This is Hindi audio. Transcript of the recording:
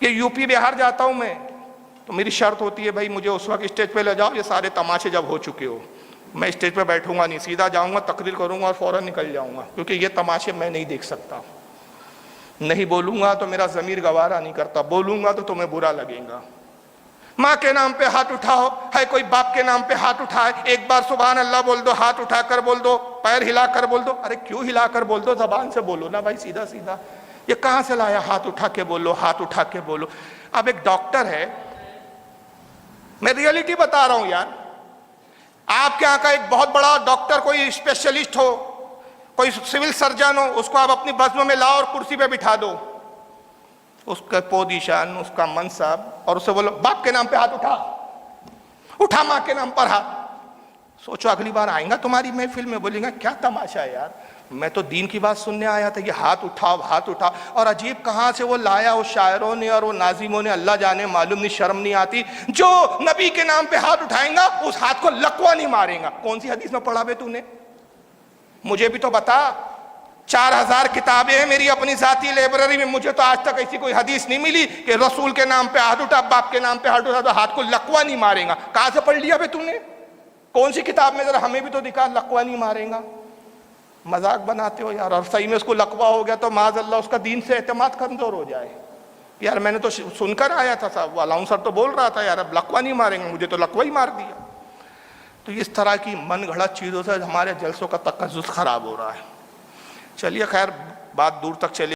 कि यूपी बिहार जाता हूँ मैं तो मेरी शर्त होती है भाई मुझे उस वक्त स्टेज पे ले जाओ ये सारे तमाशे जब हो चुके हो, मैं स्टेज पे बैठूंगा नहीं, सीधा जाऊंगा तकरीर करूंगा और फौरन निकल जाऊंगा, क्योंकि ये तमाशे मैं नहीं देख सकता। नहीं बोलूंगा तो मेरा ज़मीर गवारा नहीं करता, बोलूंगा तो तुम्हें बुरा लगेगा। माँ के नाम पे हाथ उठाओ, है कोई बाप के नाम पे हाथ उठाए, एक बार सुभान अल्लाह बोल दो, हाथ उठा कर बोल दो, पैर हिला कर बोल दो। अरे क्यों हिला कर बोल दो, जबान से बोलो ना भाई, सीधा सीधा। ये कहाँ से लाया हाथ उठा के बोलो, हाथ उठा के बोलो। अब एक डॉक्टर है, मैं रियलिटी बता रहा हूं यार, आपके यहाँ का एक बहुत बड़ा डॉक्टर, कोई स्पेशलिस्ट हो, कोई सिविल सर्जन हो, उसको आप अपनी बज़्म में लाओ और कुर्सी पे बिठा दो, उसका पोजीशन, उसका मनसब, और उससे बोलो बाप के नाम पे हाथ उठा, उठा माँ के नाम पर हाथ। सोचो अगली बार आएगा तुम्हारी महफिल में, बोलेगा क्या तमाशा है यार, मैं तो दीन की बात सुनने आया था, ये हाथ उठाओ हाथ उठाओ। और अजीब कहाँ से वो लाया उस शायरों ने और वो नाजिमों ने, अल्लाह जाने, मालूम नहीं, शर्म नहीं आती। जो नबी के नाम पे हाथ उठाएगा उस हाथ को लकवा नहीं मारेगा। कौन सी हदीस में पढ़ा बे तूने, मुझे भी तो बता। 4000 किताबें हैं मेरी अपनी जाती लाइब्रेरी में, मुझे तो आज तक ऐसी कोई हदीस नहीं मिली कि रसूल के नाम पे हाथ उठा, बाप के नाम पे हाथ उठा तो हाथ को लकवा नहीं मारेगा। कहां से पढ़ लिया बे तूने, कौन सी किताब में, जरा हमें भी तो दिखा, लकवा नहीं मारेगा। मजाक बनाते हो यार, और सही में उसको लकवा हो गया तो माज़अल्लाह उसका दीन से एतमाद कमजोर हो जाए। यार मैंने तो सुनकर आया था साहब, वो अलाउंसर तो बोल रहा था यार अब लकवा नहीं मारेंगे, मुझे तो लकवा ही मार दिया। तो इस तरह की मन गढ़ंत चीज़ों से हमारे जलसों का तकज्जुस खराब हो रहा है। चलिए खैर, बात दूर तक चली।